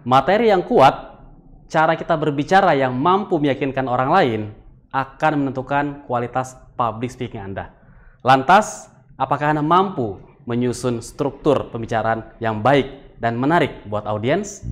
Materi yang kuat, cara kita berbicara yang mampu meyakinkan orang lain akan menentukan kualitas public speaking Anda. Lantas, apakah Anda mampu menyusun struktur pembicaraan yang baik dan menarik buat audiens?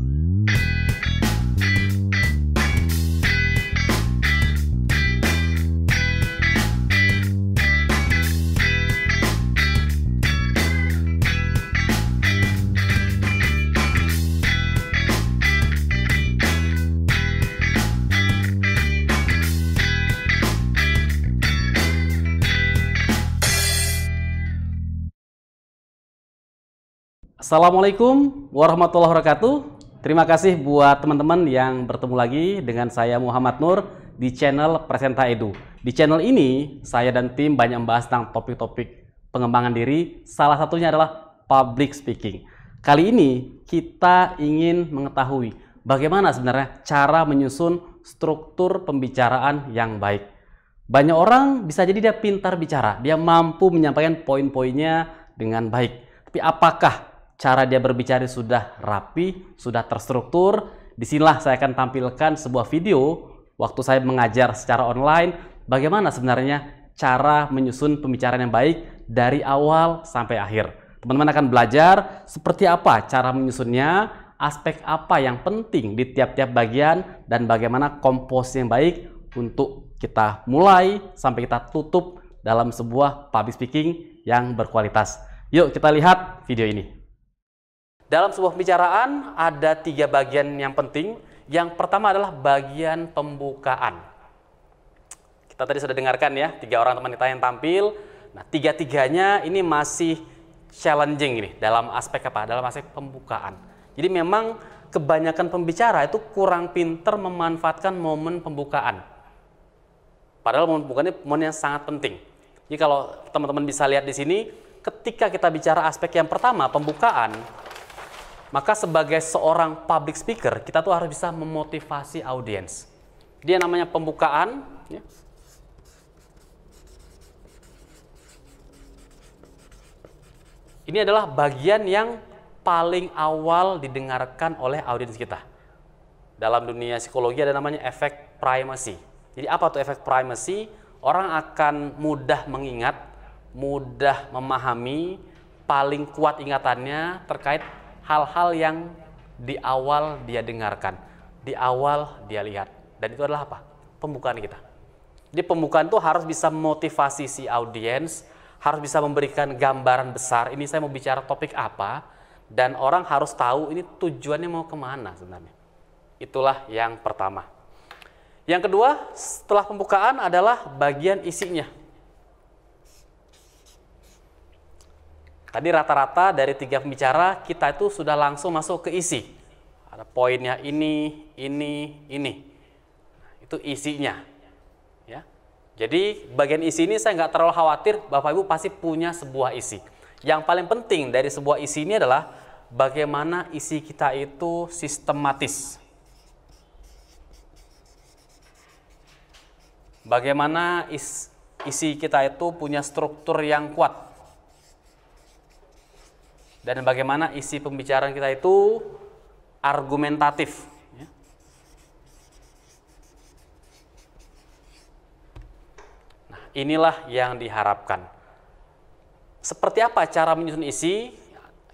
Assalamualaikum warahmatullahi wabarakatuh. Terima kasih buat teman-teman yang bertemu lagi dengan saya Muhammad Nur di channel Presenta Edu. Di channel ini, saya dan tim banyak membahas tentang topik-topik pengembangan diri. Salah satunya adalah public speaking. Kali ini kita ingin mengetahui bagaimana sebenarnya cara menyusun struktur pembicaraan yang baik. Banyak orang bisa jadi dia pintar bicara, dia mampu menyampaikan poin-poinnya dengan baik. Tapi apakah cara dia berbicara sudah rapi, sudah terstruktur? Disinilah saya akan tampilkan sebuah video waktu saya mengajar secara online bagaimana sebenarnya cara menyusun pembicaraan yang baik dari awal sampai akhir. Teman-teman akan belajar seperti apa cara menyusunnya, aspek apa yang penting di tiap-tiap bagian, dan bagaimana komposisi yang baik untuk kita mulai sampai kita tutup dalam sebuah public speaking yang berkualitas. Yuk kita lihat video ini. Dalam sebuah pembicaraan ada 3 bagian yang penting. Yang pertama adalah bagian pembukaan. Kita tadi sudah dengarkan ya, 3 orang teman kita yang tampil. Nah, 3-tiganya ini masih challenging ini dalam aspek apa? Dalam aspek pembukaan. Jadi memang kebanyakan pembicara itu kurang pinter memanfaatkan momen pembukaan. Padahal momen pembukaan ini momen yang sangat penting. Jadi kalau teman-teman bisa lihat di sini, ketika kita bicara aspek yang pertama, pembukaan, maka sebagai seorang public speaker, kita tuh harus bisa memotivasi audiens. Dia namanya pembukaan. Ya. Ini adalah bagian yang paling awal didengarkan oleh audiens kita. Dalam dunia psikologi ada namanya efek primacy. Jadi apa tuh efek primacy? Orang akan mudah mengingat, mudah memahami, paling kuat ingatannya terkait hal-hal yang di awal dia dengarkan, di awal dia lihat. Dan itu adalah apa? Pembukaan kita. Jadi pembukaan itu harus bisa memotivasi si audiens, harus bisa memberikan gambaran besar, ini saya mau bicara topik apa, dan orang harus tahu ini tujuannya mau kemana sebenarnya. Itulah yang pertama. Yang kedua, setelah pembukaan adalah bagian isinya. Tadi rata-rata dari 3 pembicara kita itu sudah langsung masuk ke isi. Ada poinnya ini. Itu isinya. Ya. Jadi bagian isi ini saya nggak terlalu khawatir, Bapak Ibu pasti punya sebuah isi. Yang paling penting dari sebuah isi ini adalah bagaimana isi kita itu sistematis. Bagaimana isi kita itu punya struktur yang kuat. Dan bagaimana isi pembicaraan kita itu argumentatif. Nah, inilah yang diharapkan. Seperti apa cara menyusun isi?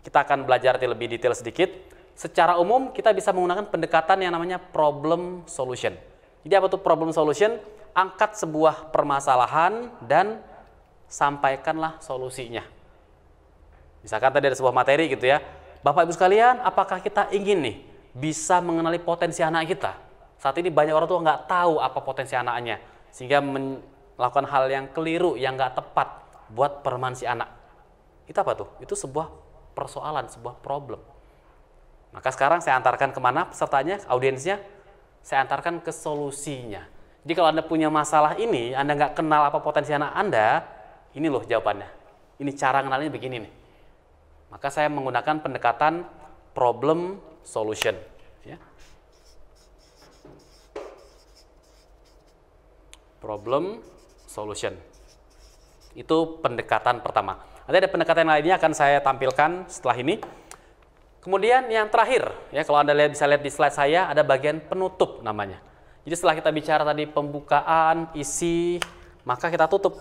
Kita akan belajar lebih detail sedikit. Secara umum kita bisa menggunakan pendekatan yang namanya problem solution. Jadi apa tuh problem solution? Angkat sebuah permasalahan dan sampaikanlah solusinya. Misalkan tadi ada sebuah materi gitu ya, Bapak Ibu sekalian, apakah kita ingin nih bisa mengenali potensi anak kita? Saat ini banyak orang tua nggak tahu apa potensi anaknya, sehingga melakukan hal yang keliru, yang nggak tepat buat perkembangan si anak. Itu apa tuh? Itu sebuah persoalan, sebuah problem. Maka sekarang saya antarkan kemana pesertanya, audiensnya? Saya antarkan ke solusinya. Jadi kalau Anda punya masalah ini, Anda nggak kenal apa potensi anak Anda, ini loh jawabannya. Ini cara kenalnya begini nih. Maka saya menggunakan pendekatan problem solution. Ya. Problem solution. Itu pendekatan pertama. Nanti ada pendekatan lainnya akan saya tampilkan setelah ini. Kemudian yang terakhir, ya kalau Anda bisa lihat di slide saya, ada bagian penutup namanya. Jadi setelah kita bicara tadi pembukaan, isi, maka kita tutup.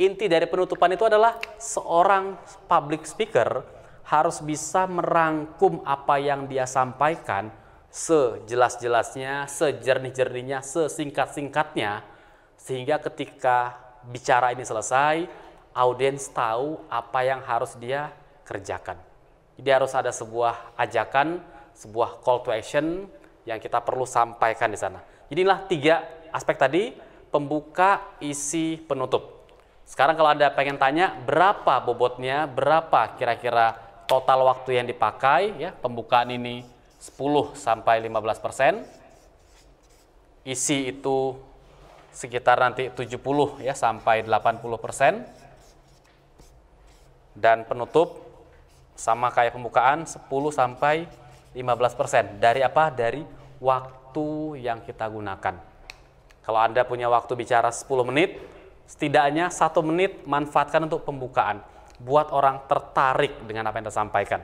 Inti dari penutupan itu adalah seorang public speaker harus bisa merangkum apa yang dia sampaikan sejelas-jelasnya, sejernih-jernihnya, sesingkat-singkatnya, sehingga ketika bicara ini selesai, audiens tahu apa yang harus dia kerjakan. Jadi harus ada sebuah ajakan, sebuah call to action yang kita perlu sampaikan di sana. Jadi inilah 3 aspek tadi, pembuka, isi, penutup. Sekarang kalau Anda pengen tanya berapa bobotnya, berapa kira-kira total waktu yang dipakai, ya pembukaan ini 10-15%, isi itu sekitar nanti 70 ya sampai 80%, dan penutup sama kayak pembukaan 10-15%. Dari apa? Dari waktu yang kita gunakan. Kalau Anda punya waktu bicara 10 menit, setidaknya 1 menit manfaatkan untuk pembukaan, buat orang tertarik dengan apa yang Anda sampaikan.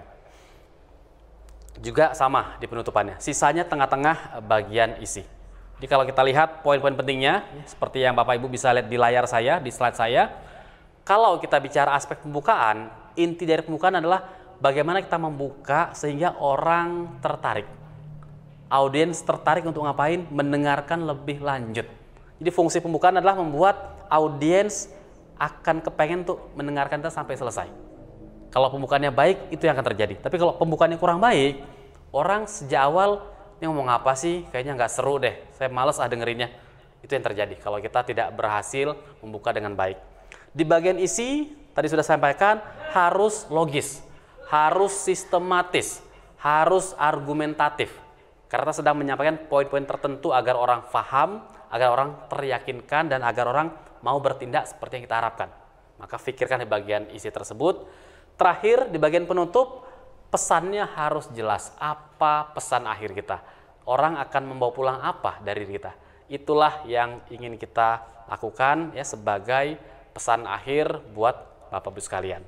Juga sama di penutupannya, sisanya tengah-tengah bagian isi. Jadi kalau kita lihat poin-poin pentingnya, seperti yang Bapak Ibu bisa lihat di layar saya, di slide saya, kalau kita bicara aspek pembukaan, inti dari pembukaan adalah bagaimana kita membuka sehingga orang tertarik. Audiens tertarik untuk ngapain? Mendengarkan lebih lanjut. Jadi fungsi pembukaan adalah membuat audiens akan kepengen untuk mendengarkan kita sampai selesai. Kalau pembukaannya baik, itu yang akan terjadi. Tapi kalau pembukaannya kurang baik, orang sejak awal, ini ngomong apa sih? Kayaknya nggak seru deh, saya males dengerinnya. Itu yang terjadi kalau kita tidak berhasil membuka dengan baik. Di bagian isi, tadi sudah saya sampaikan, harus logis, harus sistematis, harus argumentatif. Karena kita sedang menyampaikan poin-poin tertentu agar orang paham, agar orang teryakinkan, dan agar orang mau bertindak seperti yang kita harapkan. Maka pikirkan di bagian isi tersebut. Terakhir, di bagian penutup, pesannya harus jelas. Apa pesan akhir kita? Orang akan membawa pulang apa dari kita? Itulah yang ingin kita lakukan ya sebagai pesan akhir buat Bapak Ibu sekalian.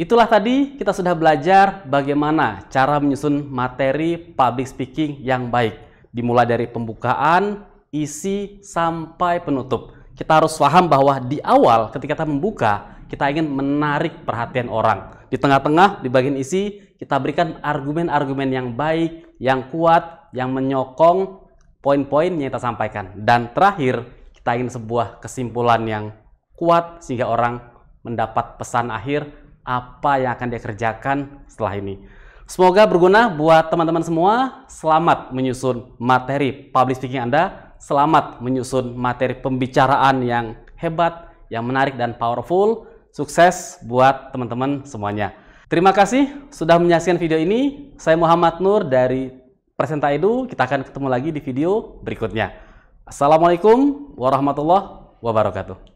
Itulah tadi kita sudah belajar bagaimana cara menyusun materi public speaking yang baik. Dimulai dari pembukaan, isi, sampai penutup. Kita harus paham bahwa di awal ketika kita membuka, kita ingin menarik perhatian orang. Di tengah-tengah, di bagian isi, kita berikan argumen-argumen yang baik, yang kuat, yang menyokong poin-poin yang kita sampaikan. Dan terakhir, kita ingin sebuah kesimpulan yang kuat sehingga orang mendapat pesan akhir apa yang akan dia kerjakan setelah ini. Semoga berguna buat teman-teman semua. Selamat menyusun materi public speaking Anda. Selamat menyusun materi pembicaraan yang hebat, yang menarik dan powerful. Sukses buat teman-teman semuanya. Terima kasih sudah menyaksikan video ini. Saya Muhammad Nur dari Presenta Edu. Kita akan ketemu lagi di video berikutnya. Assalamualaikum warahmatullahi wabarakatuh.